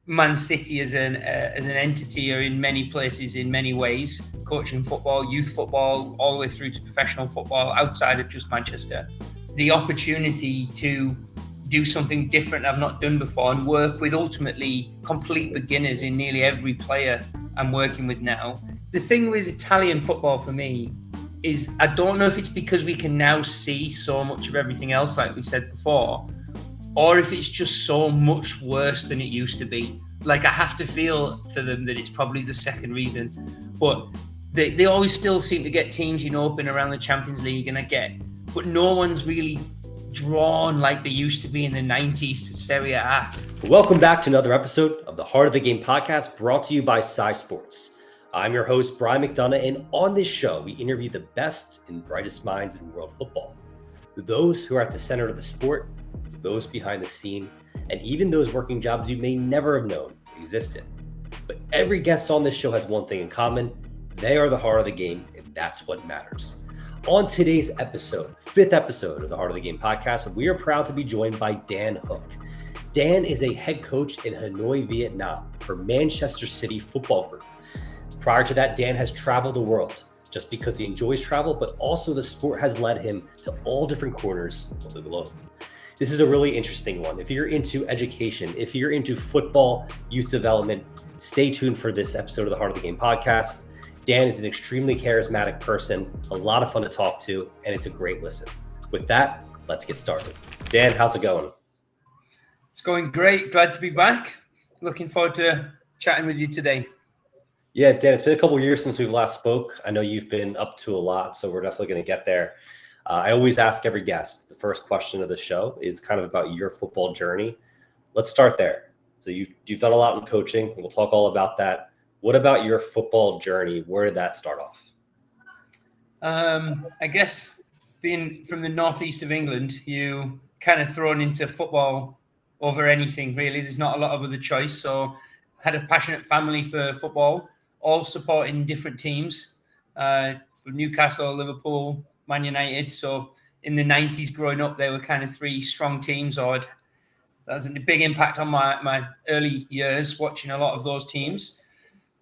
Man City as an entity are in many places in many ways, coaching football, youth football, all the way through to professional football outside of just Manchester. The opportunity to do something different I've not done before and work with ultimately complete beginners in nearly every player I'm working with now. The thing with Italian football for me is I don't know if it's because we can now see so much of everything else, like we said before, or if it's just so much worse than it used to be. Like, I have to feel for them that it's probably the second reason. But they always still seem to get teams, up and around the Champions League, but no one's really drawn like they used to be in the 90s to Serie A. Welcome back to another episode of the Heart of the Game podcast, brought to you by Sci Sports. I'm your host, Brian McDonough, and on this show, we interview the best and brightest minds in world football. Those who are at the center of the sport, those behind the scene, and even those working jobs you may never have known existed. But every guest on this show has one thing in common: they are the heart of the game, and that's what matters. On today's episode, 5th episode of the Heart of the Game podcast, we are proud to be joined by Dan Hook. Dan is a head coach in Hanoi, Vietnam for Manchester City Football Group. Prior to that, Dan has traveled the world just because he enjoys travel, but also the sport has led him to all different corners of the globe. This is a really interesting one. If you're into education, if you're into football, youth development, stay tuned for this episode of the Heart of the Game podcast. Dan is an extremely charismatic person, a lot of fun to talk to, and it's a great listen. With that, let's get started. Dan, how's it going? It's going great. Glad to be back. Looking forward to chatting with you today. Yeah, Dan, it's been a couple of years since we've last spoke. I know you've been up to a lot, so we're definitely going to get there. I always ask every guest, the first question of the show is kind of about your football journey. Let's start there. So you've done a lot in coaching, and we'll talk all about that. What about your football journey? Where did that start off? I guess being from the northeast of England, you kind of thrown into football over anything, really. There's not a lot of other choice. So I had a passionate family for football, all supporting different teams, from Newcastle, Liverpool, Man United. So in the 90s growing up, there were kind of 3 strong teams. That was a big impact on my early years, watching a lot of those teams.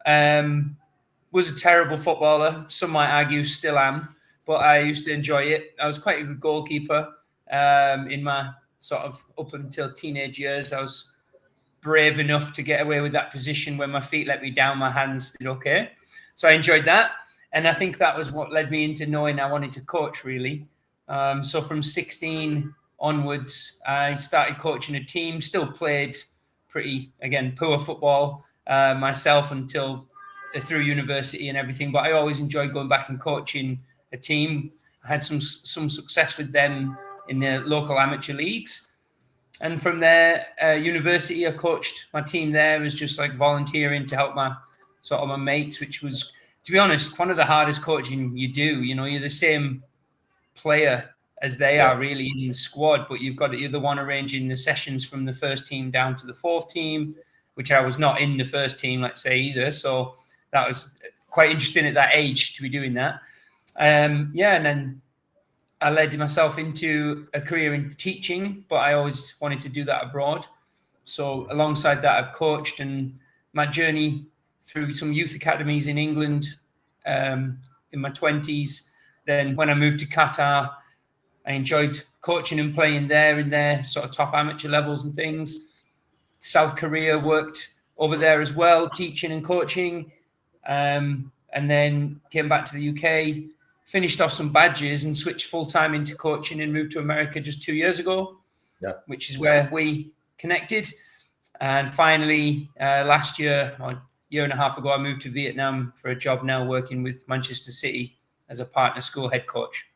Was a terrible footballer. Some might argue still am, but I used to enjoy it. I was quite a good goalkeeper in my sort of up until teenage years. I was brave enough to get away with that position. When my feet let me down, my hands did okay. So I enjoyed that. And I think that was what led me into knowing I wanted to coach, really. So from 16 onwards, I started coaching a team, still played pretty, again, poor football myself until through university and everything. But I always enjoyed going back and coaching a team. I had some success with them in the local amateur leagues. And from there, university, I coached my team there as just like volunteering to help my mates, which was, to be honest, one of the hardest coaching you do. You're the same player as they are really in the squad, but you're the one arranging the sessions from the first team down to the 4th team, which I was not in the first team, let's say, either. So that was quite interesting at that age to be doing that. And then I led myself into a career in teaching, but I always wanted to do that abroad. So alongside that, I've coached, and my journey through some youth academies in England in my 20s. Then when I moved to Qatar, I enjoyed coaching and playing there in their sort of top amateur levels and things. South Korea, worked over there as well, teaching and coaching. And then came back to the UK, finished off some badges and switched full-time into coaching and moved to America just 2 years ago, which is where we connected. And finally, last year, or a year and a half ago, I moved to Vietnam for a job now working with Manchester City as a partner school head coach.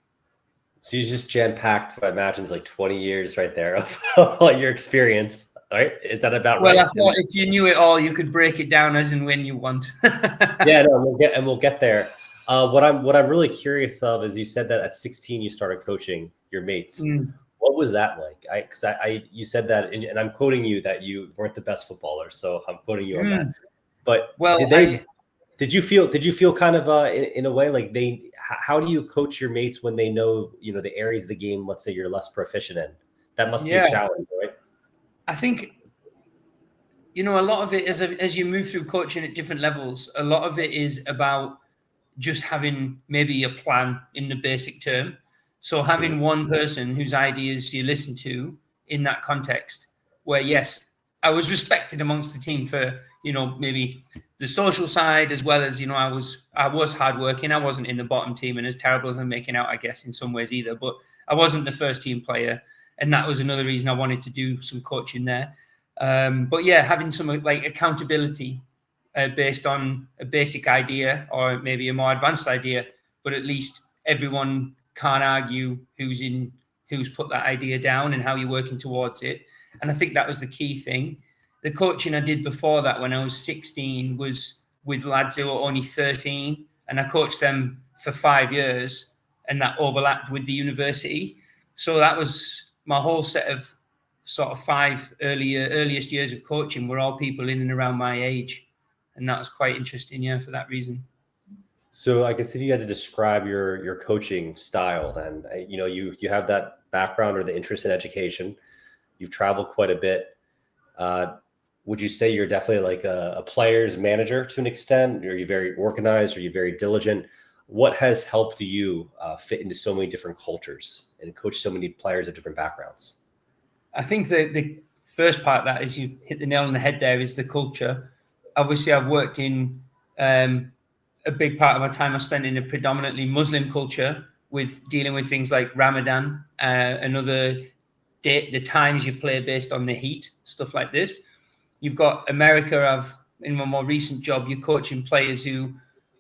So you just jam-packed what I imagine is like 20 years right there of your experience. All right. Is that about right? Well, I thought if you knew it all, you could break it down as and when you want. Yeah, no, we'll get there. What I'm really curious of is you said that at 16 you started coaching your mates. What was that like? You said that, and I'm quoting you, that you weren't the best footballer, so I'm quoting you on that. But did you feel kind of in a way like how do you coach your mates when they know the areas of the game, let's say, you're less proficient in? That must be a challenge, right? I think a lot of it as you move through coaching at different levels, a lot of it is about just having maybe a plan in the basic term. So having one person whose ideas you listen to in that context, where yes, I was respected amongst the team for, maybe the social side, as well as, I was hardworking. I wasn't in the bottom team and as terrible as I'm making out, I guess, in some ways either, but I wasn't the first team player. And that was another reason I wanted to do some coaching there. But yeah, having some like accountability based on a basic idea or maybe a more advanced idea, but at least everyone can't argue who's put that idea down and how you're working towards it. And I think that was the key thing. The coaching I did before that when I was 16 was with lads who were only 13, and I coached them for 5 years, and that overlapped with the university. So that was my whole set of sort of 5 earliest years of coaching were all people in and around my age. And that was quite interesting, for that reason. So I guess if you had to describe your coaching style, then, you have that background or the interest in education. You've traveled quite a bit. Would you say you're definitely like a player's manager to an extent? Are you very organized? Are you very diligent? What has helped you fit into so many different cultures and coach so many players of different backgrounds? I think the first part of that is you hit the nail on the head there is the culture. Obviously, I've worked in a big part of my time I spent in a predominantly Muslim culture with dealing with things like Ramadan and other the times you play based on the heat, stuff like this. You've got America. In my more recent job, you're coaching players who,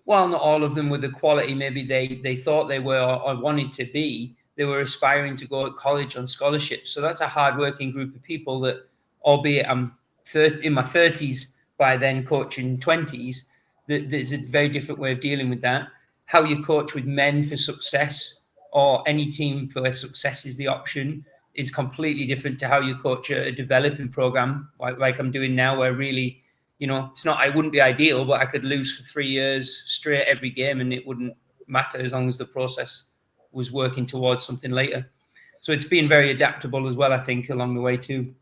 while not all of them were the quality maybe they thought they were or wanted to be, they were aspiring to go to college on scholarships. So that's a hardworking group of people that, albeit I'm in my 30s by then, coaching 20s, there's a very different way of dealing with that. How you coach with men for success or any team where success is the option is completely different to how you coach a developing program like I'm doing now, where really, it's not, I wouldn't be ideal, but I could lose for 3 years straight every game and it wouldn't matter as long as the process was working towards something later. So it's been very adaptable as well, I think, along the way too.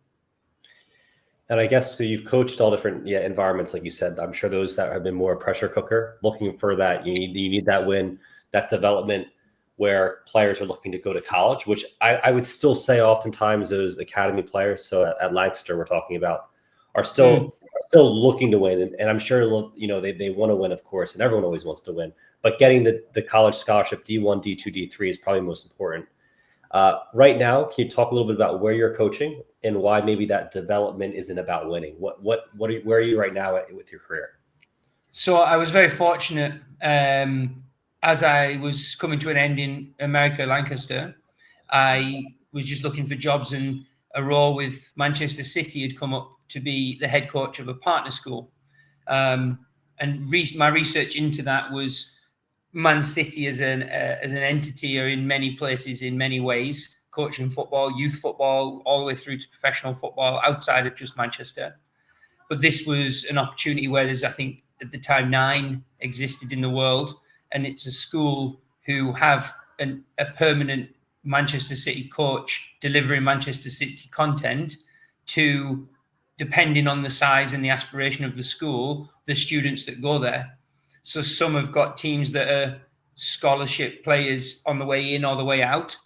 And I guess so you've coached all different environments, like you said. I'm sure those that have been more a pressure cooker, looking for that, you need that win, that development where players are looking to go to college, which I would still say oftentimes those academy players, so at Lancaster we're talking about, are still looking to win. And I'm sure, they want to win, of course, and everyone always wants to win. But getting the college scholarship D1, D2, D3 is probably most important. Right now, can you talk a little bit about where you're coaching and why maybe that development isn't about winning? Where are you right now with your career? So I was very fortunate as I was coming to an end in America, Lancaster. I was just looking for jobs, and a role with Manchester City had come up to be the head coach of a partner school. And my research into that was Man City as an entity are in many places, in many ways, coaching football, youth football, all the way through to professional football outside of just Manchester. But this was an opportunity where there's, I think, at the time, 9 existed in the world. And it's a school who have a permanent Manchester City coach delivering Manchester City content to, depending on the size and the aspiration of the school, the students that go there. So some have got teams that are scholarship players on the way in or the way out.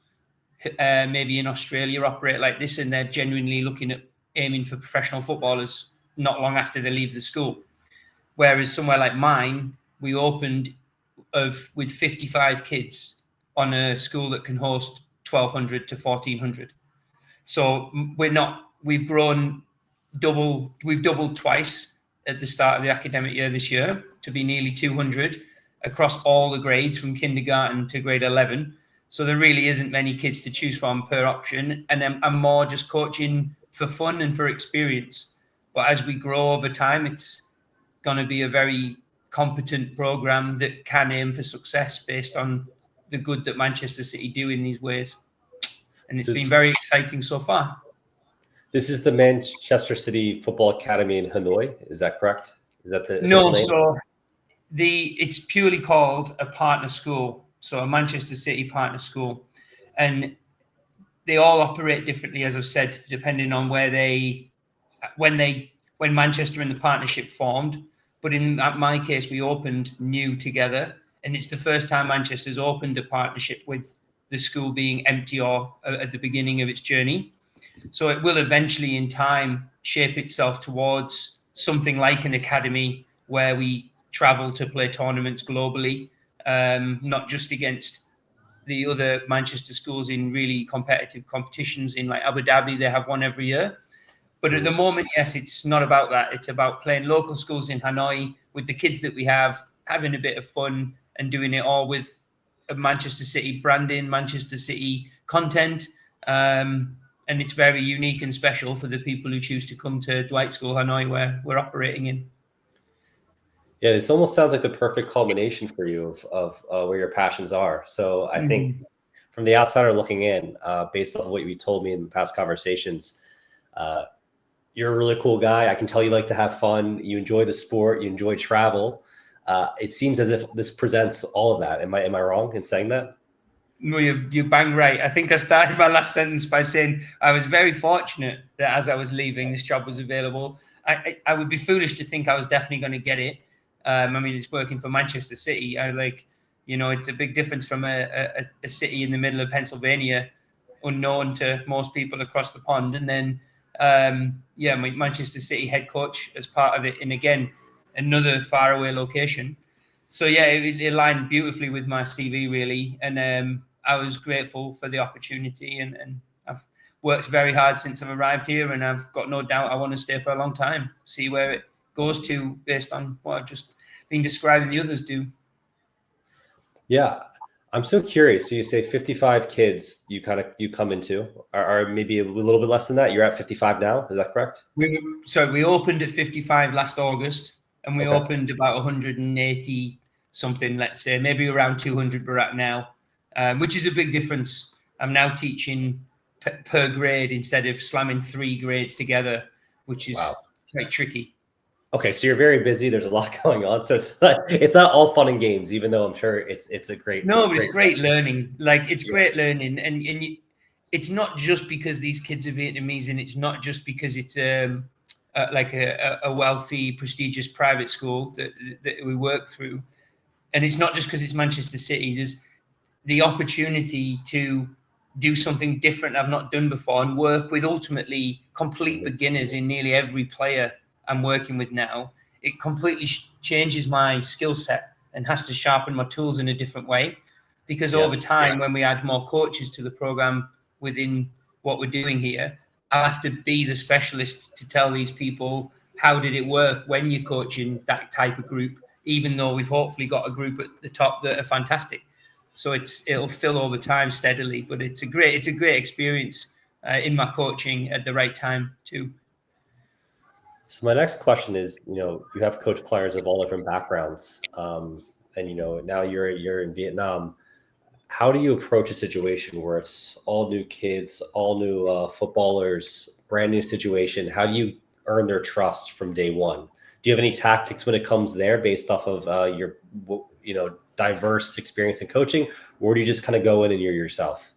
Maybe in Australia operate like this, and they're genuinely looking at aiming for professional footballers not long after they leave the school. Whereas somewhere like mine, we opened with 55 kids on a school that can host 1,200 to 1,400. So we've grown we've doubled twice at the start of the academic year this year to be nearly 200 across all the grades from kindergarten to grade 11. So there really isn't many kids to choose from per option. And then I'm more just coaching for fun and for experience. But as we grow over time, it's going to be a very competent program that can aim for success based on the good that Manchester City do in these ways. And it's been very exciting so far. This is the Manchester City Football Academy in Hanoi. Is that correct? Is that the official name? So it's purely called a partner school. So a Manchester City partner school. And they all operate differently, as I've said, depending on when they when Manchester and the partnership formed. But in my case, we opened new together. And it's the first time Manchester's opened a partnership with the school being empty or at the beginning of its journey. So it will eventually in time shape itself towards something like an academy where we travel to play tournaments globally, not just against the other Manchester schools in really competitive competitions. In like Abu Dhabi, they have one every year. But at the moment, yes, it's not about that. It's about playing local schools in Hanoi with the kids that we have, having a bit of fun and doing it all with a Manchester City branding, Manchester City content. And it's very unique and special for the people who choose to come to Dwight School Hanoi, where we're operating in. Yeah, this almost sounds like the perfect culmination for you of where your passions are. So I think from the outsider looking in, based off of what you told me in past conversations, you're a really cool guy. I can tell you like to have fun. You enjoy the sport. You enjoy travel. It seems as if this presents all of that. Am I wrong in saying that? No, you bang right. I think I started my last sentence by saying I was very fortunate that as I was leaving, this job was available. I would be foolish to think I was definitely going to get it. I mean, it's working for Manchester City. It's a big difference from a city in the middle of Pennsylvania, unknown to most people across the pond. And then, my Manchester City head coach as part of it. And again, another faraway location. So, yeah, it aligned beautifully with my CV, really. And I was grateful for the opportunity. And I've worked very hard since I've arrived here. And I've got no doubt I want to stay for a long time, see where it goes to based on what I've just been describing the others do. Yeah, I'm so curious. So you say 55 kids you come into, or maybe a little bit less than that. You're at 55 now. Is that correct? We opened at 55 last August, and we opened about 180 something, let's say, maybe around 200 we're at now, which is a big difference. I'm now teaching per grade instead of slamming 3 grades together, which is quite tricky. Okay, so you're very busy. There's a lot going on, so it's not all fun and games. Even though I'm sure it's a great. No, but it's great learning. Great learning, and it's not just because these kids are Vietnamese, and it's not just because it's like a wealthy, prestigious private school that we work through, and it's not just because it's Manchester City. There's the opportunity to do something different I've not done before, and work with ultimately complete beginners in nearly every player I'm working with now. It completely changes my skill set and has to sharpen my tools in a different way, because over time, when we add more coaches to the program within what we're doing here, I'll have to be the specialist to tell these people how did it work when you're coaching that type of group, even though we've hopefully got a group at the top that are fantastic. So it'll fill over time steadily, but it's a great experience in my coaching at the right time too. So my next question is, you have coached players of all different backgrounds, and now you're in Vietnam. How do you approach a situation where it's all new kids, all new footballers, brand new situation? How do you earn their trust from day one? Do you have any tactics when it comes there based off of your diverse experience in coaching, or do you just kind of go in and you're yourself?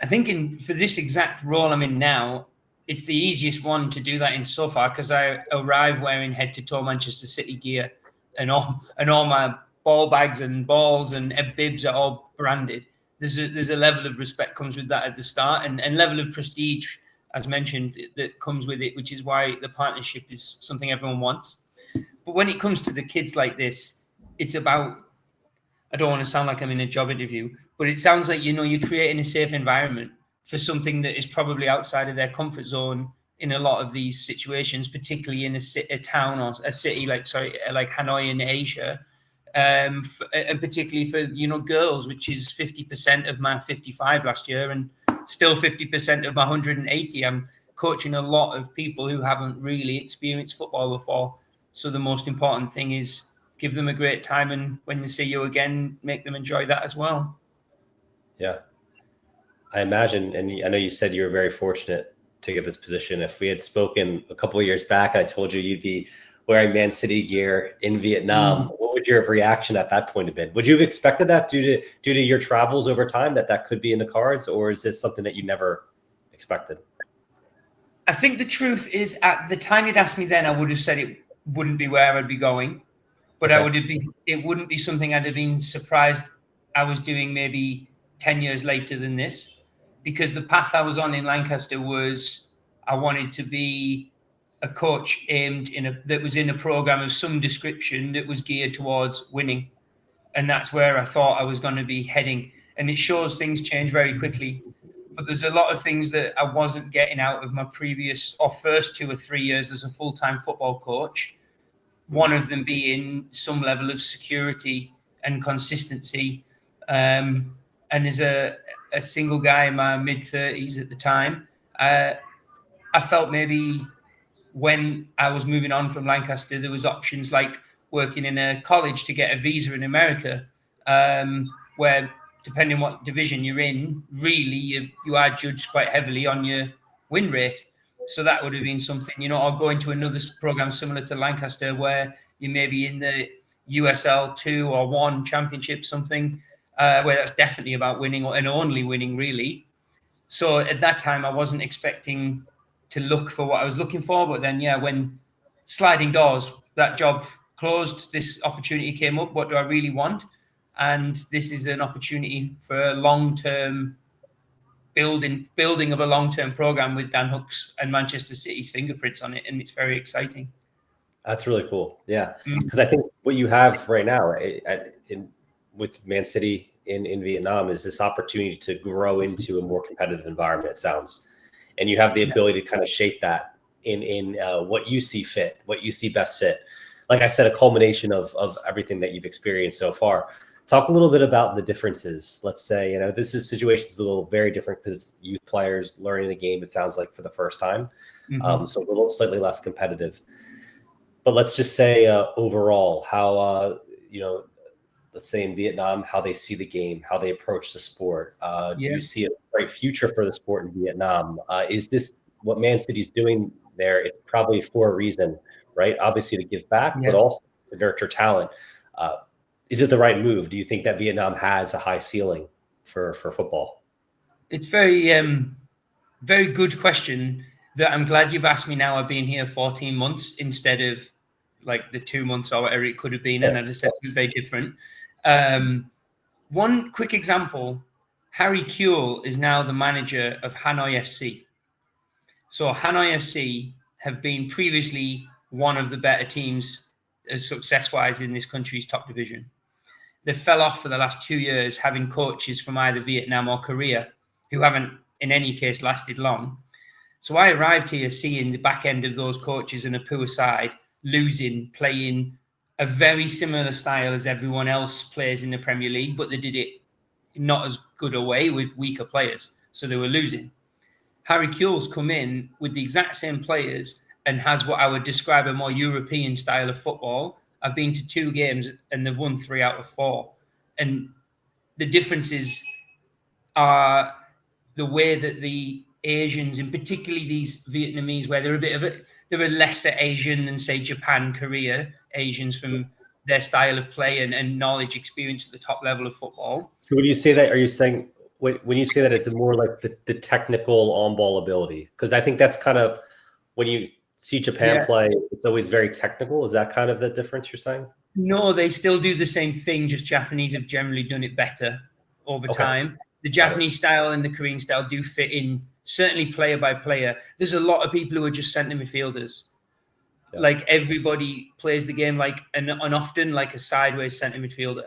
I think for this exact role I'm in now, it's the easiest one to do that in so far, because I arrive wearing head-to-toe Manchester City gear, and all my ball bags and balls and bibs are all branded. There's a level of respect comes with that at the start, and level of prestige, as mentioned, that comes with it, which is why the partnership is something everyone wants. But when it comes to the kids like this, it's about, I don't want to sound like I'm in a job interview, but it sounds like, you're creating a safe environment for something that is probably outside of their comfort zone in a lot of these situations, particularly in a town or a city like Hanoi in Asia, and particularly for girls, which is 50% of my 55 last year, and still 50% of my 180. I'm coaching a lot of people who haven't really experienced football before. So the most important thing is give them a great time, and when they see you again, make them enjoy that as well. Yeah. I imagine, and I know you said you were very fortunate to get this position. If we had spoken a couple of years back, I told you you'd be wearing Man City gear in Vietnam. What would your reaction at that point have been? Would you have expected that due to your travels over time that could be in the cards, or is this something that you never expected? I think the truth is, at the time you'd asked me then, I would have said it wouldn't be where I'd be going, but it wouldn't be something I'd have been surprised I was doing maybe 10 years later than this, because the path I was on in Lancaster was I wanted to be a coach that was in a program of some description that was geared towards winning. And that's where I thought I was going to be heading. And it shows things change very quickly. But there's a lot of things that I wasn't getting out of my previous or first 2 or 3 years as a full-time football coach. One of them being some level of security and consistency. And as a single guy in my mid-30s at the time, I felt maybe when I was moving on from Lancaster, there was options like working in a college to get a visa in America, where depending what division you're in, really you are judged quite heavily on your win rate. So that would have been something, or going to another program similar to Lancaster where you may be in the USL 2 or 1 championship, something where that's definitely about winning and only winning, really. So at that time, I wasn't expecting to look for what I was looking for. But then, when sliding doors, that job closed, this opportunity came up. What do I really want? And this is an opportunity for a long-term building of a long-term program with Dan Hook's and Manchester City's fingerprints on it. And it's very exciting. That's really cool. Yeah. Because I think what you have right now with Man City in Vietnam is this opportunity to grow into a more competitive environment, it sounds. And you have the ability to kind of shape that in what you see fit, what you see best fit. Like I said, a culmination of everything that you've experienced so far. Talk a little bit about the differences. Let's say, situation is a little very different because youth players learning the game, it sounds like, for the first time. So a little slightly less competitive. But let's just say overall, how, let's say in Vietnam, how they see the game, how they approach the sport. Do you see a bright future for the sport in Vietnam? Is this what Man City's doing there? It's probably for a reason, right? Obviously to give back, but also to nurture talent. Is it the right move? Do you think that Vietnam has a high ceiling for football? It's very, very good question that I'm glad you've asked me now. I've been here 14 months instead of like the 2 months or whatever it could have been. And I'd have said something very different. One quick example, Harry Kewell is now the manager of Hanoi FC. So Hanoi FC have been previously one of the better teams success-wise in this country's top division. They fell off for the last 2 years, having coaches from either Vietnam or Korea who haven't, in any case, lasted long. So I arrived here seeing the back end of those coaches and a poor side, losing, playing a very similar style as everyone else plays in the Premier League, but they did it not as good a way with weaker players. So they were losing. Harry Kewell's come in with the exact same players and has what I would describe a more European style of football. I've been to 2 games and they've won 3 out of 4. And the differences are the way that the Asians, and particularly these Vietnamese, where they're a lesser Asian than, say, Japan, Korea, Asians from their style of play and knowledge, experience at the top level of football. So when you say that, are you saying, when you say that, it's more like the technical on-ball ability? Because I think that's kind of, when you see Japan play, it's always very technical. Is that kind of the difference you're saying? No, they still do the same thing, just Japanese have generally done it better over time. The Japanese style and the Korean style do fit in, certainly player by player. There's a lot of people who are just centre midfielders. Yeah. Like everybody plays the game and often like a sideways centre midfielder.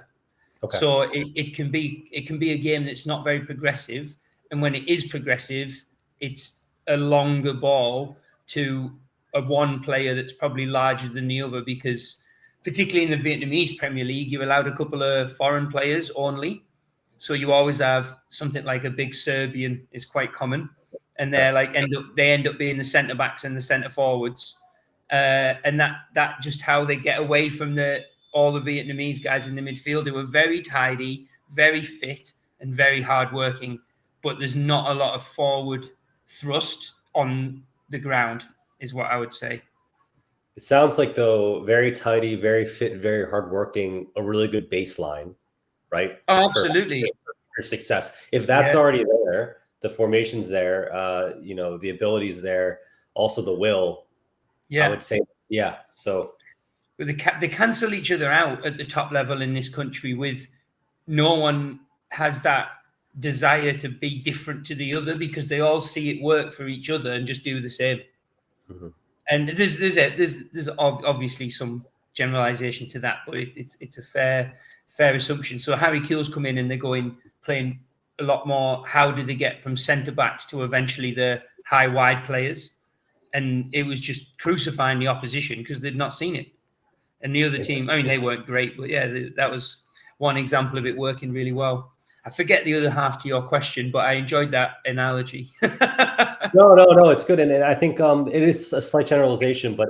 Okay. So it can be a game that's not very progressive. And when it is progressive, it's a longer ball to a one player that's probably larger than the other, because particularly in the Vietnamese Premier League, you're allowed a couple of foreign players only. So you always have something like a big Serbian is quite common. And they end up being the centre backs and the centre forwards. And that just how they get away from all the Vietnamese guys in the midfield who are very tidy, very fit, and very hardworking. But there's not a lot of forward thrust on the ground, is what I would say. It sounds like, though, very tidy, very fit, very hardworking, a really good baseline, right? Oh, absolutely. For success. If that's already there, the formation's there, the ability's there. also the will. Yeah. I would say, yeah. So But they cancel each other out at the top level in this country with no one has that desire to be different to the other because they all see it work for each other and just do the same. Mm-hmm. And there's obviously some generalization to that, but it's a fair assumption. So Harry Kewell's come in and they're going playing a lot more. How do they get from centre backs to eventually the high wide players? And it was just crucifying the opposition because they'd not seen it. And the other team, I mean, they weren't great, but yeah, that was one example of it working really well. I forget the other half to your question, but I enjoyed that analogy. No, it's good, and I think it is a slight generalization, but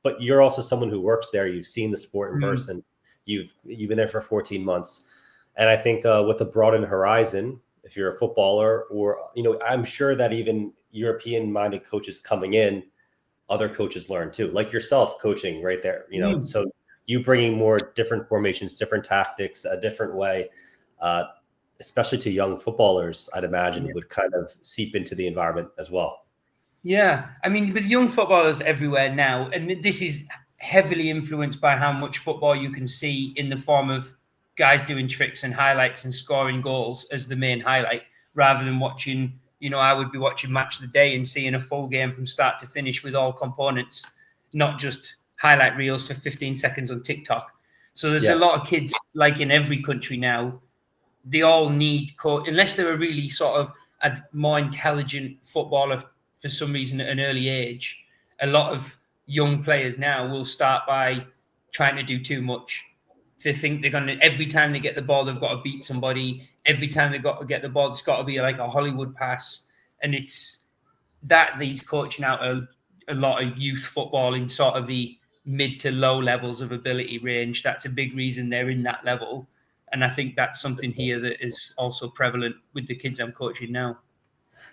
but you're also someone who works there. You've seen the sport in person. You've been there for 14 months, and I think with a broadened horizon, if you're a footballer, or I'm sure that even European-minded coaches coming in, other coaches learn too, like yourself coaching right there. So you bringing more different formations, different tactics, a different way. Especially to young footballers, I'd imagine would kind of seep into the environment as well. Yeah. I mean, with young footballers everywhere now, and this is heavily influenced by how much football you can see in the form of guys doing tricks and highlights and scoring goals as the main highlight, rather than watching, I would be watching Match of the Day and seeing a full game from start to finish with all components, not just highlight reels for 15 seconds on TikTok. So there's a lot of kids, like in every country now, they all need unless they're a really sort of a more intelligent footballer for some reason at an early age. A lot of young players now will start by trying to do too much. They think they're going to, every time they get the ball, they've got to beat somebody. Every time they've got to get the ball, it's got to be like a Hollywood pass. And it's that needs coaching out a lot of youth football in sort of the mid to low levels of ability range. That's a big reason they're in that level. And I think that's something here that is also prevalent with the kids I'm coaching now.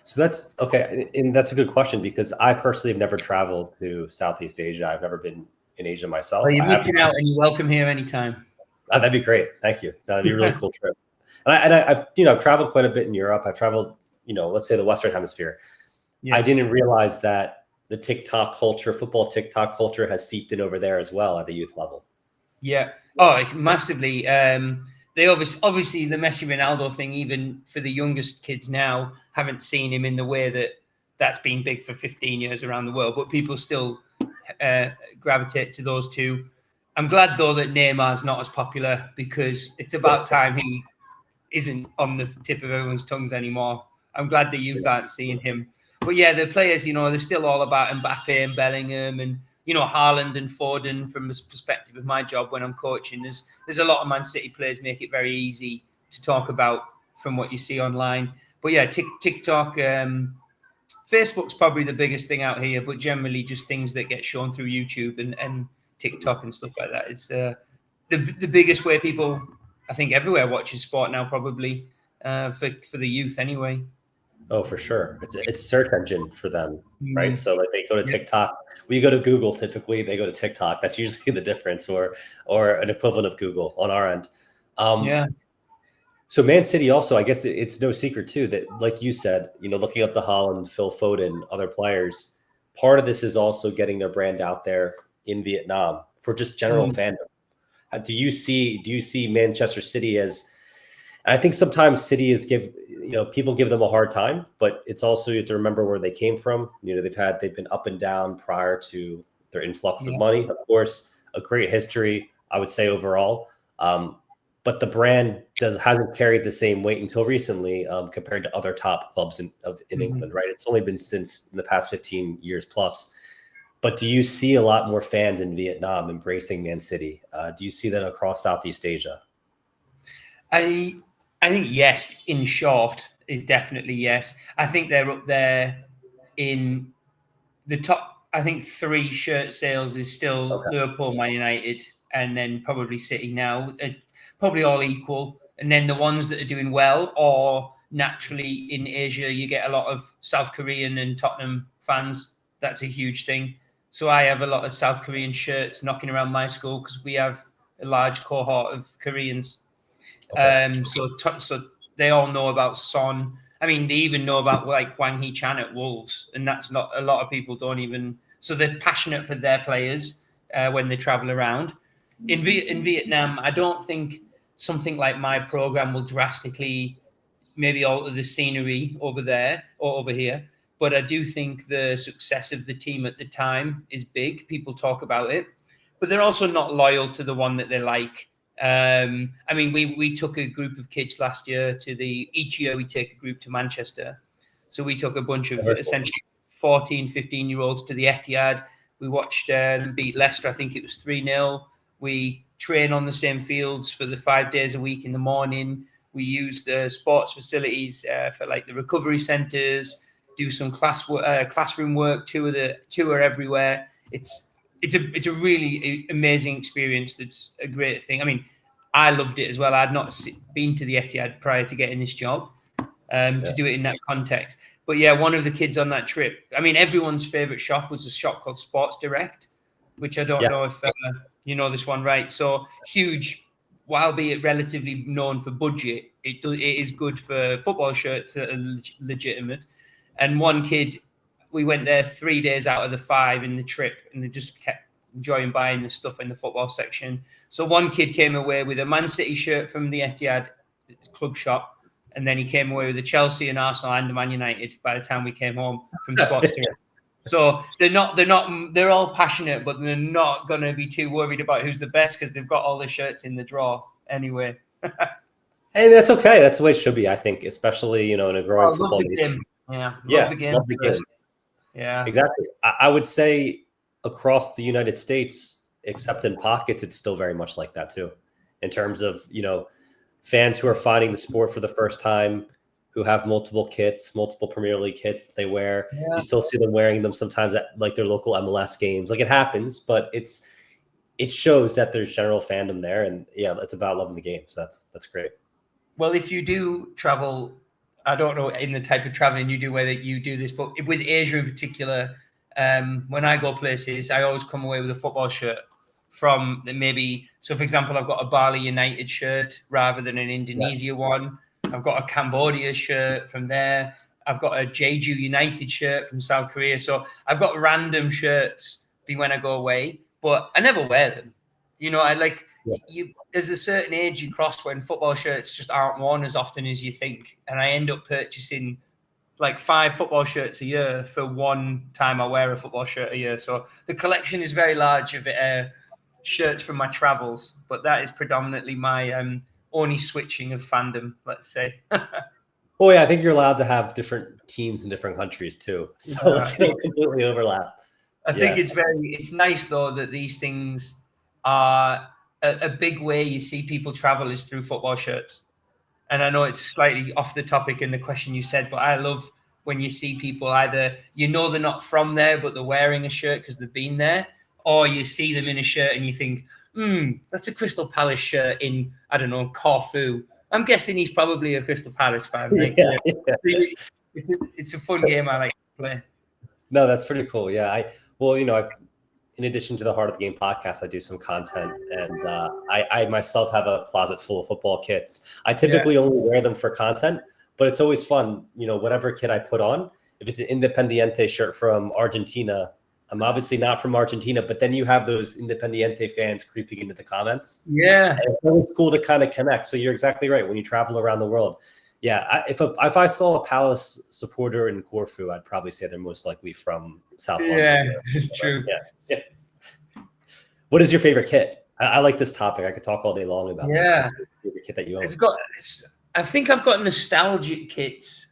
So that's okay. And that's a good question because I personally have never traveled to Southeast Asia. I've never been in Asia myself. Well, you're looking out and you're welcome here anytime. That'd be great. Thank you. That'd be a really cool trip. And I've traveled quite a bit in Europe. I've traveled, let's say the Western Hemisphere. Yeah. I didn't realize that the TikTok culture, football TikTok culture has seeped in over there as well at the youth level. Yeah. Oh, massively. They obviously the Messi Ronaldo thing, even for the youngest kids now, haven't seen him in the way that's been big for 15 years around the world, but people still gravitate to those two. I'm glad though that Neymar's not as popular because it's about time he isn't on the tip of everyone's tongues anymore. I'm glad the youth aren't seeing him. But yeah, the players, they're still all about Mbappe and Bellingham and Haaland and Foden. From the perspective of my job when I'm coaching, there's a lot of Man City players make it very easy to talk about from what you see online. But yeah, TikTok, Facebook's probably the biggest thing out here, but generally just things that get shown through YouTube and TikTok and stuff like that. It's the biggest way people, I think, everywhere watches sport now, probably for the youth anyway. Oh, for sure. It's a search engine for them, right? So like they go to TikTok. We go to Google typically. They go to TikTok. That's usually the difference, or an equivalent of Google on our end. So Man City also, I guess it's no secret too that, like you said, looking up the Haaland, Phil Foden, other players. Part of this is also getting their brand out there in Vietnam for just general fandom. Do you see Manchester City as? I think sometimes City people give them a hard time, but it's also, you have to remember where they came from. They've been up and down prior to their influx of money. Of course, a great history, I would say overall. But the brand hasn't carried the same weight until recently compared to other top clubs in England, right? It's only been since in the past 15 years plus. But do you see a lot more fans in Vietnam embracing Man City? Do you see that across Southeast Asia? I think yes, in short, is definitely yes. I think they're up there in the top. I think 3 shirt sales is still Liverpool, Man United, and then probably City now. Probably all equal. And then the ones that are doing well, or naturally in Asia, you get a lot of South Korean and Tottenham fans. That's a huge thing. So I have a lot of South Korean shirts knocking around my school because we have a large cohort of Koreans. So they all know about Son. I mean, they even know about like Wang Hee-chan at Wolves, and that's not a lot of people don't even. So they're passionate for their players when they travel around. In Vietnam, I don't think something like my program will drastically maybe alter the scenery over there or over here. But I do think the success of the team at the time is big. People talk about it, but they're also not loyal to the one that they like. I mean, we took a group of kids last year each year we take a group to Manchester. So we took a bunch of essentially 14, 15-year-olds to the Etihad. We watched them beat Leicester. I think it was 3-0. We train on the same fields for the 5 days a week in the morning. We use the sports facilities for like the recovery centres, do some classroom work, tour everywhere. It's a really amazing experience. That's a great thing. I mean, I loved it as well. I'd not been to the Etihad prior to getting this job to do it in that context. But yeah, one of the kids on that trip, I mean, everyone's favourite shop was a shop called Sports Direct, which I don't know if you know this one, right? So huge, while be it relatively known for budget, it is good for football shirts that are legitimate. And one kid, we went there 3 days out of the 5 in the trip, and they just kept enjoying buying the stuff in the football section. So one kid came away with a Man City shirt from the Etihad club shop, and then he came away with a Chelsea and Arsenal and the Man United by the time we came home from Sports Direct. So they're all passionate, but they're not going to be too worried about who's the best because they've got all the shirts in the drawer anyway. And that's okay. That's the way it should be, I think, especially, in a growing football game. Yeah. Love the game. Yeah. Exactly. I would say across the United States, except in pockets, it's still very much like that too. In terms of, fans who are finding the sport for the first time, who have multiple kits, multiple Premier League kits that they wear. Yeah. You still see them wearing them sometimes at like their local MLS games. Like it happens, but it shows that there's general fandom there. And yeah, it's about loving the game. So that's great. Well, if you do travel, I don't know in the type of traveling you do, whether you do this, but with Asia in particular, when I go places, I always come away with a football shirt from so for example, I've got a Bali United shirt rather than an Indonesia one. I've got a Cambodia shirt from there. I've got a Jeju United shirt from South Korea. So I've got random shirts when I go away, but I never wear them. There's a certain age you cross when football shirts just aren't worn as often as you think. And I end up purchasing like 5 football shirts a year for one time I wear a football shirt a year. So the collection is very large of shirts from my travels, but that is predominantly my only switching of fandom, let's say. Oh yeah, I think you're allowed to have different teams in different countries too, so they don't completely overlap. I think it's nice though that these things are a big way you see people travel is through football shirts. And I know it's slightly off the topic in the question you said, but I love when you see people either they're not from there, but they're wearing a shirt because they've been there, or you see them in a shirt and you think, that's a Crystal Palace shirt in, I don't know, Corfu. I'm guessing he's probably a Crystal Palace fan. Right? It's a fun game I like to play. No, that's pretty cool. Yeah. In addition to the Heart of the Game podcast, I do some content, and I myself have a closet full of football kits. I typically only wear them for content, but it's always fun. Whatever kit I put on, if it's an Independiente shirt from Argentina, I'm obviously not from Argentina, but then you have those Independiente fans creeping into the comments. Yeah. And it's always cool to kind of connect. So you're exactly right. When you travel around the world, if I saw a Palace supporter in Corfu, I'd probably say they're most likely from South London. Yeah, it's true. Yeah. What is your favorite kit? I like this topic. I could talk all day long about this. What's your favorite kit that you own? I think I've got nostalgic kits.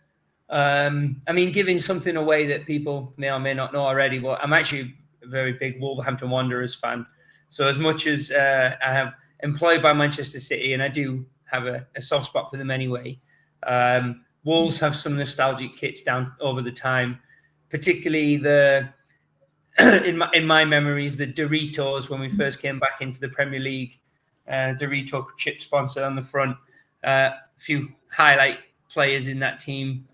Giving something away that people may or may not know already, but I'm actually a very big Wolverhampton Wanderers fan. So as much as I have employed by Manchester City, and I do have a soft spot for them anyway, Wolves have some nostalgic kits down over the time, particularly in my memories, the Doritos when we first came back into the Premier League, Dorito chip sponsor on the front, a few highlight players in that team.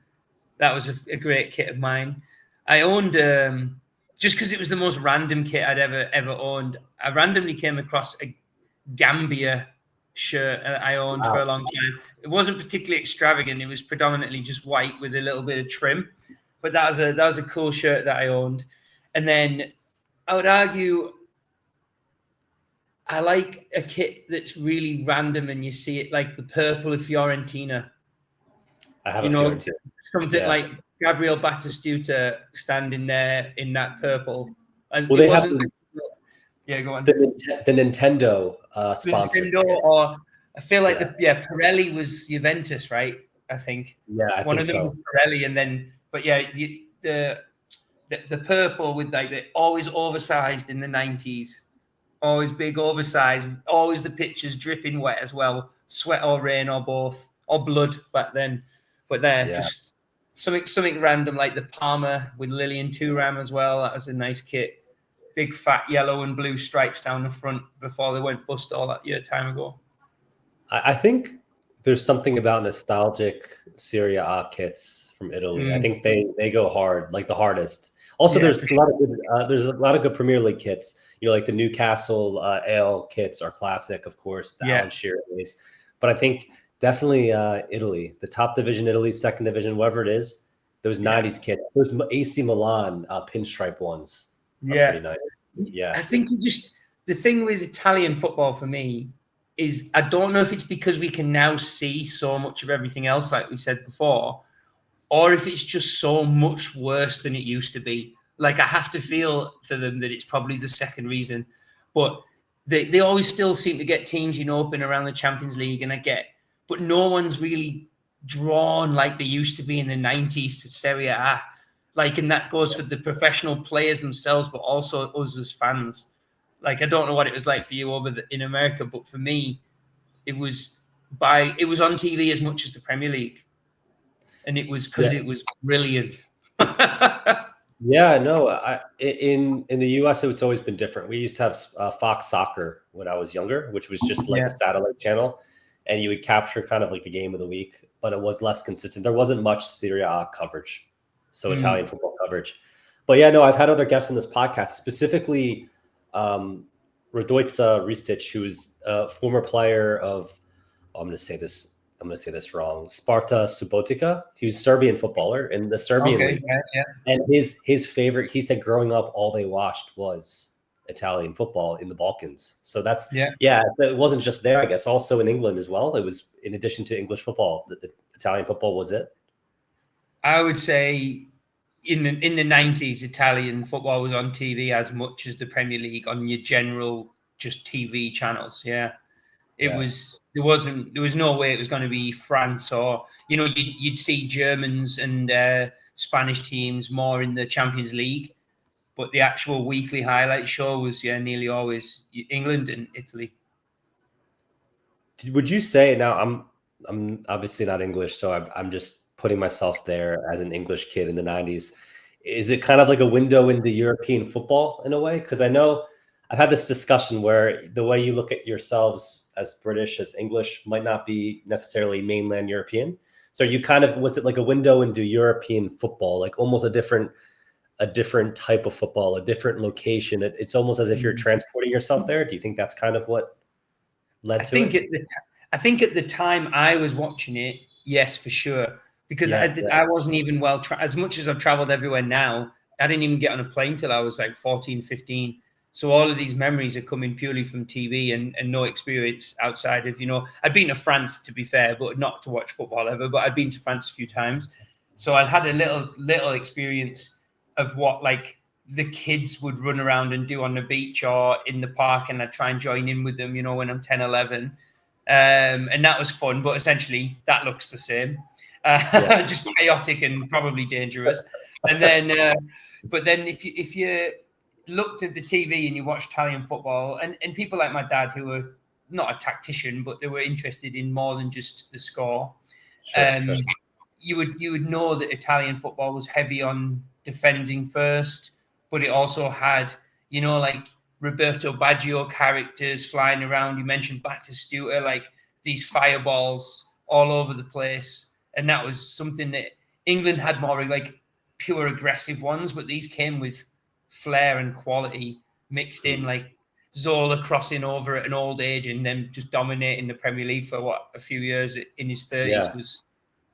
That was a great kit of mine. I owned, just because it was the most random kit I'd ever owned, I randomly came across a Gambia shirt I owned for a long time. It wasn't particularly extravagant. It was predominantly just white with a little bit of trim, but that was a cool shirt that I owned. And then I would argue I like a kit that's really random and you see it, like the purple of Fiorentina. I have a Fiorentina. Something like Gabriel Batistuta standing there in that purple. And well, they have go on. The Nintendo sponsor. Nintendo, or I feel like Pirelli was Juventus, right? I think. Yeah, I One think of them so. was Pirelli, and then, but yeah, the purple with like the always oversized in the 90s, always big, oversized, always the pictures dripping wet as well, sweat or rain or both, or blood back then. But just something random like the Palmer with Lillian Thuram as well. That was a nice kit. Big fat yellow and blue stripes down the front before they went bust all that time ago. I think there's something about nostalgic Serie A kits from Italy. I think they go hard, like the hardest. Also, there's a lot of good Premier League kits. Like the Newcastle Ale kits are classic, of course. The Alan Shearer days. But I think definitely Italy, the top division, Italy, second division, whatever it is. Those 90s kits, those AC Milan pinstripe ones. Pretty nice. Yeah, I think the thing with Italian football for me is I don't know if it's because we can now see so much of everything else, like we said before, or if it's just so much worse than it used to be. Like I have to feel for them that it's probably the second reason, but they always still seem to get teams, up and around the Champions League, and but no one's really drawn like they used to be in the 90s to Serie A. Like, and that goes for the professional players themselves, but also us as fans. Like, I don't know what it was like for you in America, but for me, it was on TV as much as the Premier League, and it was because it was brilliant. In the US, it's always been different. We used to have Fox Soccer when I was younger, which was just like a satellite channel, and you would capture kind of like the game of the week, but it was less consistent. There wasn't much Serie A coverage. So Italian football coverage. But I've had other guests on this podcast, specifically Radojica Ristic, who's a former player of, I'm going to say this wrong, Sparta Subotica. He was a Serbian footballer in the Serbian league. And his favorite, he said growing up, all they watched was Italian football in the Balkans. So that's, it wasn't just there, I guess, also in England as well. It was, in addition to English football, the Italian football was it. I would say in the 90s, Italian football was on TV as much as the Premier League on your general just TV channels. There was no way it was going to be France or, you'd see Germans and Spanish teams more in the Champions League, but the actual weekly highlight show was nearly always England and Italy. Would you say, now I'm obviously not English, so I'm just putting myself there as an English kid in the 90s. Is it kind of like a window into European football in a way? Because I know I've had this discussion where the way you look at yourselves as British, as English, might not be necessarily mainland European. So you kind of, was it like a window into European football, like almost a different type of football, a different location? It's almost as if you're transporting yourself there. Do you think that's kind of what led to it? I think at the time I was watching it, yes, for sure. Because I wasn't even as much as I've traveled everywhere now, I didn't even get on a plane till I was like 14, 15. So all of these memories are coming purely from TV and no experience outside of, I'd been to France, to be fair, but not to watch football ever, but I'd been to France a few times. So I'd had a little experience of what like the kids would run around and do on the beach or in the park, and I'd try and join in with them, when I'm 10, 11. And that was fun, but essentially that looks the same. Just chaotic and probably dangerous. And then, but then if you looked at the TV and you watched Italian football, and people like my dad who were not a tactician, but they were interested in more than just the score, you would know that Italian football was heavy on defending first, but it also had, like Roberto Baggio characters flying around. You mentioned Batistuta, like these fireballs all over the place. And that was something that England had more like pure aggressive ones, but these came with flair and quality mixed in. Like Zola crossing over at an old age and then just dominating the Premier League for a few years in his 30s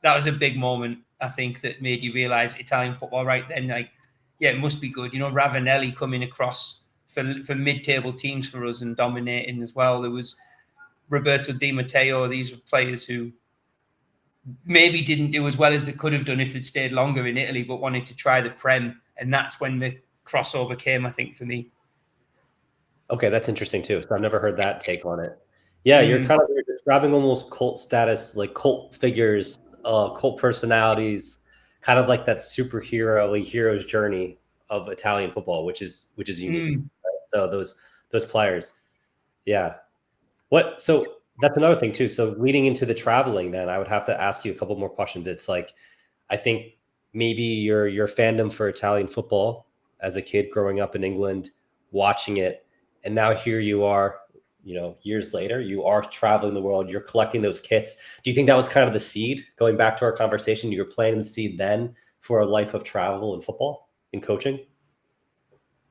that was a big moment, I think, that made you realise Italian football right then. Like, yeah, it must be good. Ravanelli coming across for mid-table teams for us and dominating as well. There was Roberto Di Matteo. These were players who maybe didn't do as well as they could have done if they'd stayed longer in Italy, but wanted to try the Prem. And that's when the crossover came, I think, for me. Okay, that's interesting too. So I've never heard that take on it. Yeah, you're describing almost cult status, like cult figures, cult personalities, kind of like that hero's journey of Italian football, which is unique. Right? So those players, yeah. So that's another thing too. So leading into the traveling, then I would have to ask you a couple more questions. It's like, I think maybe your fandom for Italian football as a kid growing up in England, watching it, and now here you are, years later, you are traveling the world, you're collecting those kits. Do you think that was kind of the seed, going back to our conversation, you were planting the seed then for a life of travel and football and coaching?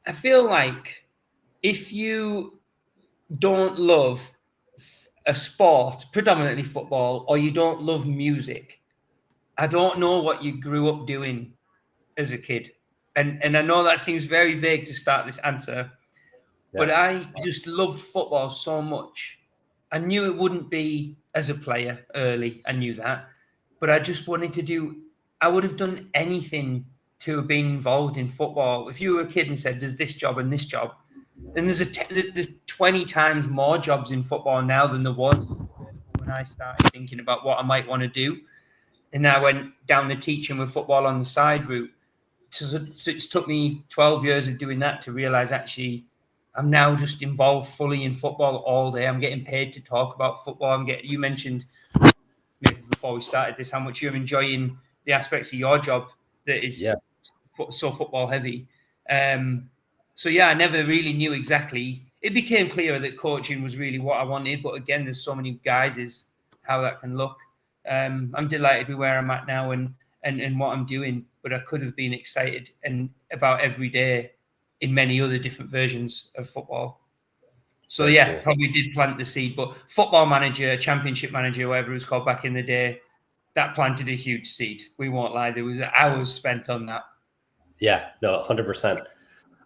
I feel like if you don't love a sport, predominantly football, or you don't love music, I don't know what you grew up doing as a kid. And I know that seems very vague to start this answer, but I just loved football so much. I knew it wouldn't be as a player early. I knew that. But I just wanted I would have done anything to have been involved in football. If you were a kid and said, there's this job and this job, then there's 20 times more jobs in football now than there was when I started thinking about what I might want to do. And I went down the teaching with football on the side route. So it took me 12 years of doing that to realize actually I'm now just involved fully in football all day. I'm getting paid to talk about football. You mentioned maybe before we started this how much you're enjoying the aspects of your job that is so football heavy. So I never really knew exactly. It became clearer that coaching was really what I wanted. But again, there's so many guises how that can look. I'm delighted with where I'm at now and what I'm doing, but I could have been excited and about every day in many other different versions of football. So cool. Probably did plant the seed, but Football Manager, Championship Manager, whatever it was called back in the day, that planted a huge seed. We won't lie. There was hours spent on that. Yeah, no, 100%.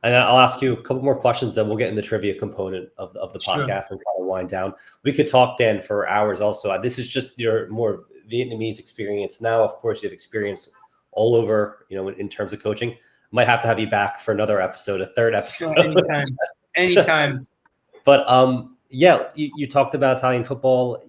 And I'll ask you a couple more questions, then we'll get in the trivia component of the podcast and kind of wind down. We could talk, Dan, for hours also. This is just your more Vietnamese experience. Now, of course, you have experience all over, in terms of coaching. Might have to have you back for another episode, a third episode. Anytime. But you talked about Italian football.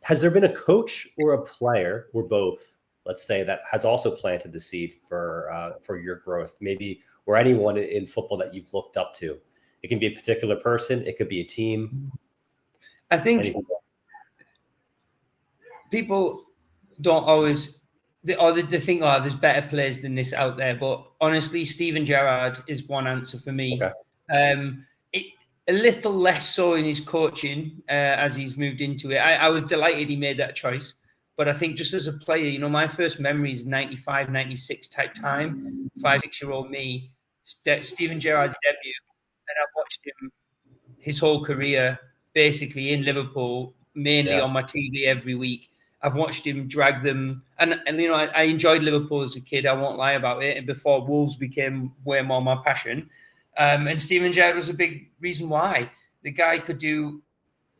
Has there been a coach or a player or both, let's say, that has also planted the seed for your growth, maybe, or anyone in football that you've looked up to? It can be a particular person. It could be a team. I think people don't always they think, there's better players than this out there. But honestly, Steven Gerrard is one answer for me. Okay. A little less so in his coaching as he's moved into it. I was delighted he made that choice. But I think just as a player, my first memory is 95, 96 type time, 5, 6-year-old me, Steven Gerrard's debut. And I've watched him his whole career, basically in Liverpool, mainly on my TV every week. I've watched him drag them. And I enjoyed Liverpool as a kid. I won't lie about it. And before Wolves became way more my passion. And Steven Gerrard was a big reason why. The guy could do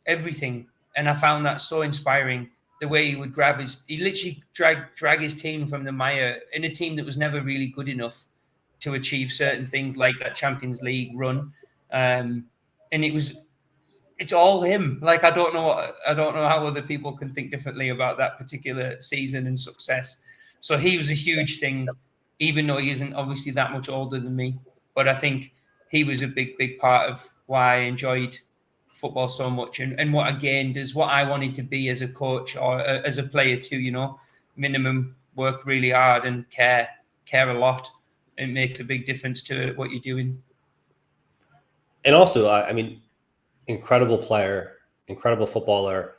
everything. And I found that so inspiring. The way he would he literally drag his team from the mire in a team that was never really good enough to achieve certain things like that Champions League run. And it's all him. Like, I don't know how other people can think differently about that particular season and success. So he was a huge thing, even though he isn't obviously that much older than me. But I think he was a big, big part of why I enjoyed football so much and what I gained is what I wanted to be as a coach or as a player too, minimum work really hard and care a lot. It makes a big difference to what you're doing. And also, incredible player, incredible footballer,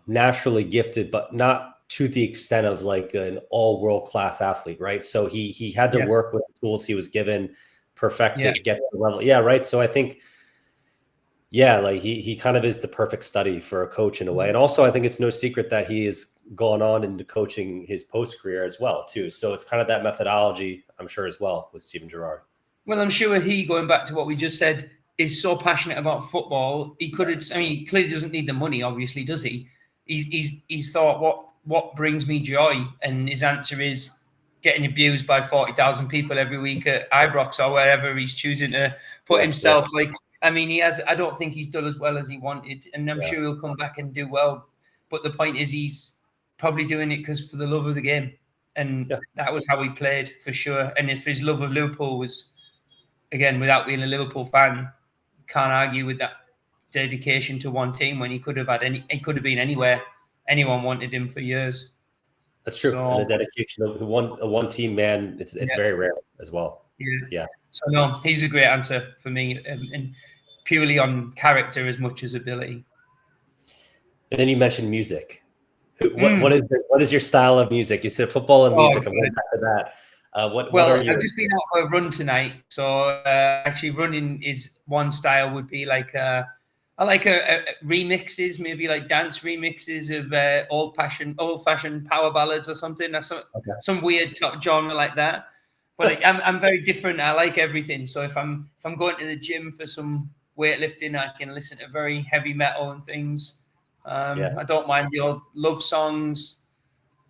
naturally gifted, but not to the extent of like an all world-class athlete, right? So he had to work with the tools he was given, perfect it, get to the level. Yeah, right. So I think Yeah, like he kind of is the perfect study for a coach in a way. And also I think it's no secret that he has gone on into coaching his post career as well too. So it's kind of that methodology, I'm sure, as well with Steven Gerrard. Well, I'm sure going back to what we just said, is so passionate about football. He could have, I mean, he clearly doesn't need the money, obviously, does he? He's thought, what brings me joy? And his answer is getting abused by 40,000 people every week at Ibrox or wherever he's choosing to put himself. Yeah. Like, I mean, I don't think he's done as well as he wanted, and I'm sure he'll come back and do well. But the point is, he's probably doing it because for the love of the game. And that was how he played, for sure. And if his love of Liverpool was, again, without being a Liverpool fan, can't argue with that dedication to one team when he could have been anywhere. Anyone wanted him for years. That's true. So, and the dedication of a one team man, it's very rare as well. Yeah. So no, he's a great answer for me, and purely on character as much as ability. And then you mentioned music. What is your style of music? You said football and music. I'm going back to that. I've just been out for a run tonight, so actually running is one style. Would be like I like remixes, maybe like dance remixes of old-fashioned power ballads or something. That's some weird top genre like that. But I'm very different. I like everything. So if I'm going to the gym for some weightlifting, I can listen to very heavy metal and things. I don't mind the old love songs.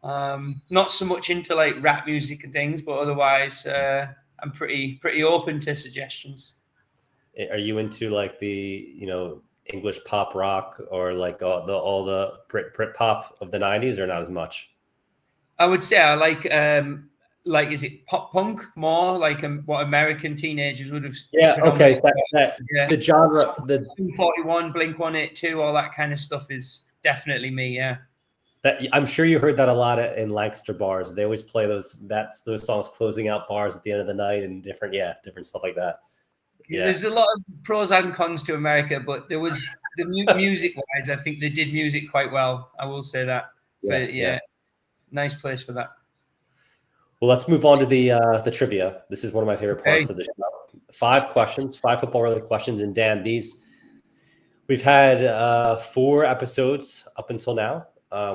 Not so much into like rap music and things, but otherwise I'm pretty open to suggestions. Are you into like the English pop rock or like all the Brit pop of the 90s, or not as much? I would say I like is it pop punk more like what American teenagers would have? Okay. The genre, the 241, Blink 182, all that kind of stuff is definitely me. Yeah. That I'm sure you heard that a lot in Lancaster bars. They always play those songs closing out bars at the end of the night and different stuff like that. Yeah. There's a lot of pros and cons to America, but there was the music wise, I think they did music quite well. I will say that. Nice place for that. Well, let's move on to the trivia. This is one of my favorite parts of the show. 5 questions, 5 football-related questions. And Dan, we've had 4 episodes up until now.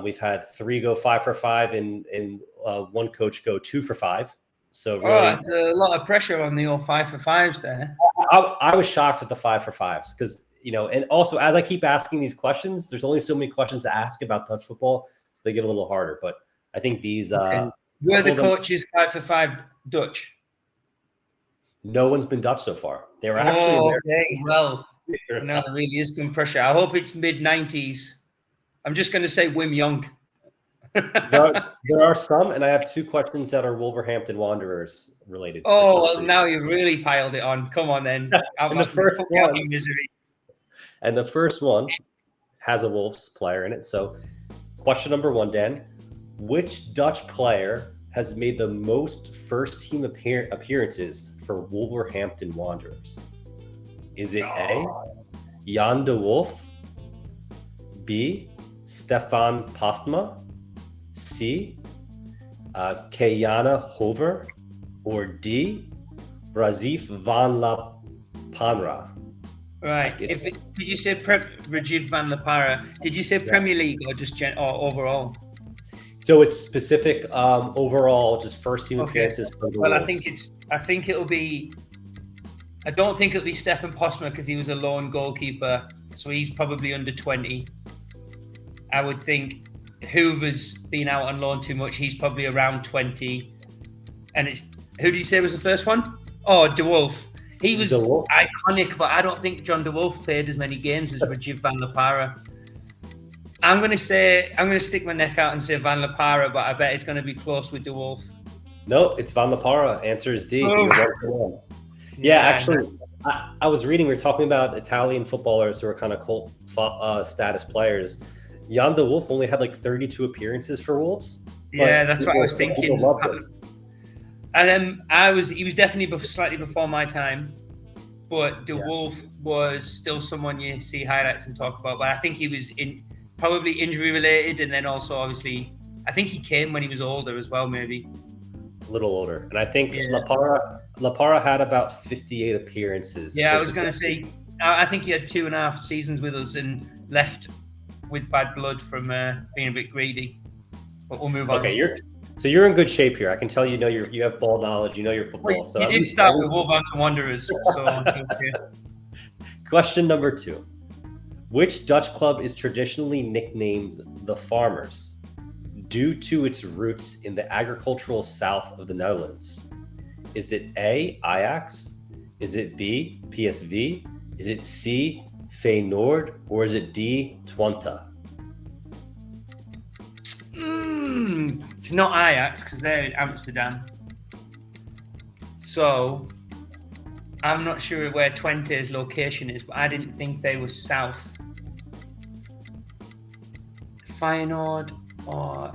We've had 3 go 5 for 5 and 1 coach go 2 for 5. So really, it's a lot of pressure on the old 5 for 5s there. I was shocked at the 5 for 5s because, and also as I keep asking these questions, there's only so many questions to ask about touch football, so they get a little harder. But I think these were the coaches 5 for 5 Dutch? No one's been Dutch so far. They were actually okay. Well, no, there really is some pressure. I hope it's mid-90s. I'm just going to say Wim Jonk. there are some, and I have 2 questions that are Wolverhampton Wanderers related. Well, now you really piled it on. Come on, then. And the first one has a Wolves player in it. So, question number 1, Dan. Which Dutch player has made the most first-team appearances for Wolverhampton Wanderers? Is it A, Jan de Wolf, B, Stefan Postma, C, Kayana Hover, or D, Razif van la Panra? Right. Did you say Rajiv van la Para? Did you say Premier League or just or overall? So it's specific overall, just first team appearances for the Wolves. I think it'll be. I don't think it'll be Stefan Postma because he was a lone goalkeeper, so he's probably under 20. I would think Hoover's been out on loan too much. He's probably around 20. And who did you say was the first one? Oh, De Wolf. He was iconic, but I don't think John De Wolf played as many games as Rajiv van la Para. I'm going to stick my neck out and say Van La Para, but I bet it's going to be close with De Wolf. No, it's Van La Para. Answer is D. Yeah, actually, I was reading, we were talking about Italian footballers who are kind of cult status players. Jan de Wolf only had like 32 appearances for Wolves. Yeah, that's what I was thinking. And then he was definitely slightly before my time, but De Wolf was still someone you see highlights and talk about. But I think he was probably injury related, and then also obviously I think he came when he was older as well, maybe a little older. And I think La Para had about 58 appearances. Yeah, I was going to say I think he had 2.5 seasons with us and left with bad blood from being a bit greedy. But we'll move on. Okay, you're in good shape here. I can tell you have ball knowledge. You know your football. Well, you did start with Wolverhampton Wanderers, so okay. Question number 2. Which Dutch club is traditionally nicknamed the Farmers due to its roots in the agricultural south of the Netherlands? Is it A, Ajax? Is it B, PSV? Is it C, Feyenoord? Or is it D, Twente? It's not Ajax because they're in Amsterdam. So I'm not sure where Twente's location is, but I didn't think they were south. Feyenoord or...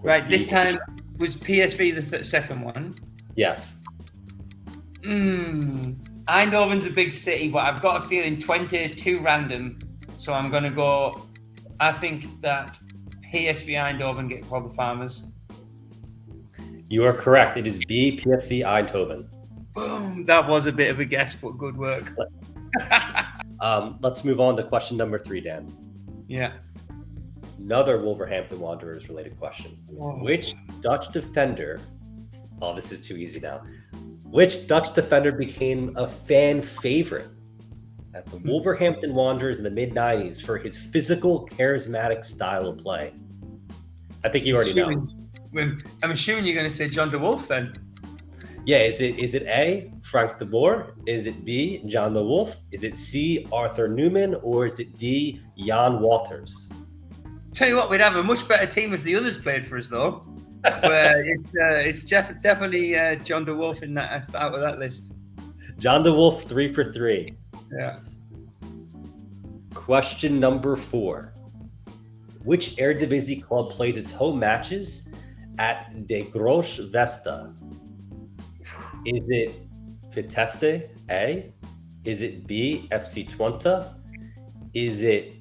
Right, this time was PSV the second one? Yes. Eindhoven's a big city, but I've got a feeling Twente is too random. So I'm going to go... I think that PSV Eindhoven get called the Farmers. You are correct. It is B, PSV Eindhoven. Boom. That was a bit of a guess, but good work. Let's move on to question number 3, Dan. Yeah. Another Wolverhampton Wanderers related question. Whoa. Which Dutch defender... Oh, this is too easy now. Which Dutch defender became a fan favorite at the Wolverhampton Wanderers in the mid-90s for his physical, charismatic style of play? I think you already know. I'm assuming you're going to say John de Wolf then. Yeah, is it A, Frank de Boer? Is it B, John de Wolf? Is it C, Arthur Newman? Or is it D, Jan Walters? Tell you what, we'd have a much better team if the others played for us, though. Where it's definitely John de Wolf out of that list. John de Wolf, 3 for 3. Yeah. Question number 4. Which Eredivisie club plays its home matches at De Groot Vesta? Is it Vitesse A? Is it B, FC Twente? Is it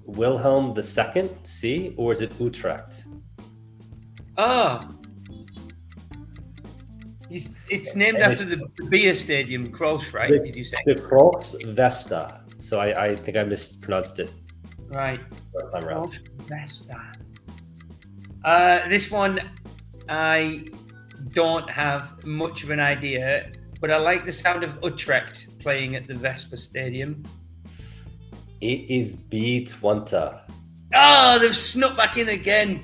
Wilhelm II C? Or is it Utrecht? It's named after the beer stadium, Kroos, right? Did you say? De Groot Vesta. So I think I mispronounced it. Right. First time around. Vesta. This one, I don't have much of an idea, but I like the sound of Utrecht playing at the Vespa Stadium. It is B, Twente. Oh, they've snuck back in again.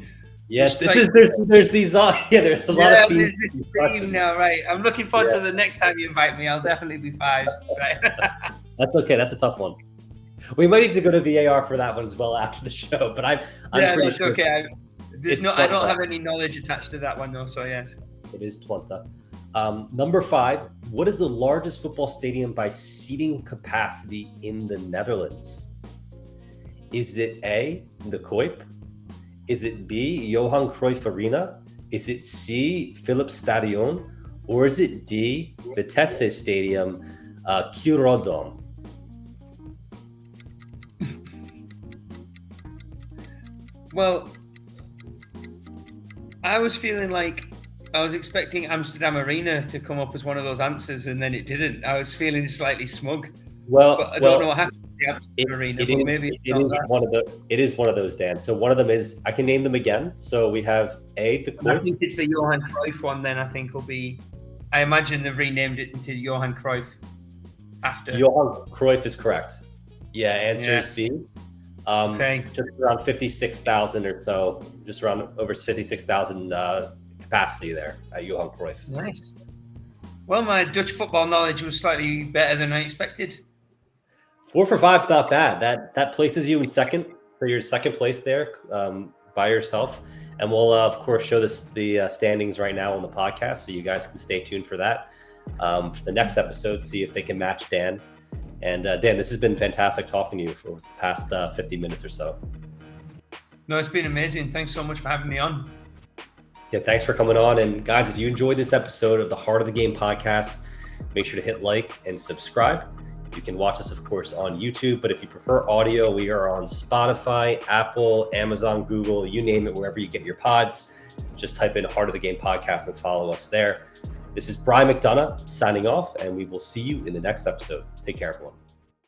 Yes, there's these there's a lot of there's this theme now, right? I'm looking forward to the next time you invite me. I'll definitely be 5. Right? That's okay. That's a tough one. We might need to go to VAR for that one as well after the show, but I'm pretty sure. Okay. I don't have any knowledge attached to that one though, so yes. It is Twente. Number 5. What is the largest football stadium by seating capacity in the Netherlands? Is it A, the Kuip? Is it B, Johan Cruyff Arena? Is it C, Philips Stadion? Or is it D, Vitesse Stadium, Quirodome? Well, I was feeling like I was expecting Amsterdam Arena to come up as one of those answers, and then it didn't. I was feeling slightly smug. But I don't know what happened to the Amsterdam Arena, but maybe it is one of those, Dan. So one of them is, I can name them again. So we have A, the Kuip. I think it's the Johan Cruyff one then, I think will be... I imagine they've renamed it into Johan Cruyff after. Johan Cruyff is correct. Yeah, answer is B. Okay. Just around 56,000 or so, just around over 56,000 capacity there at Johan Cruyff. Nice. Well, my Dutch football knowledge was slightly better than I expected. 4 for 5 is not bad. That places you in second for your second place there by yourself. And we'll, of course, show the standings right now on the podcast, so you guys can stay tuned for that. For the next episode, see if they can match Dan. And Dan, this has been fantastic talking to you for the past 50 minutes or so. No, it's been amazing. Thanks so much for having me on. Yeah, thanks for coming on. And guys, if you enjoyed this episode of the Heart of the Game podcast, make sure to hit like and subscribe. You can watch us, of course, on YouTube, but if you prefer audio, we are on Spotify, Apple, Amazon, Google, you name it, wherever you get your pods. Just type in Heart of the Game podcast and follow us there. This is Brian McDonough signing off, and we will see you in the next episode. Take care, everyone.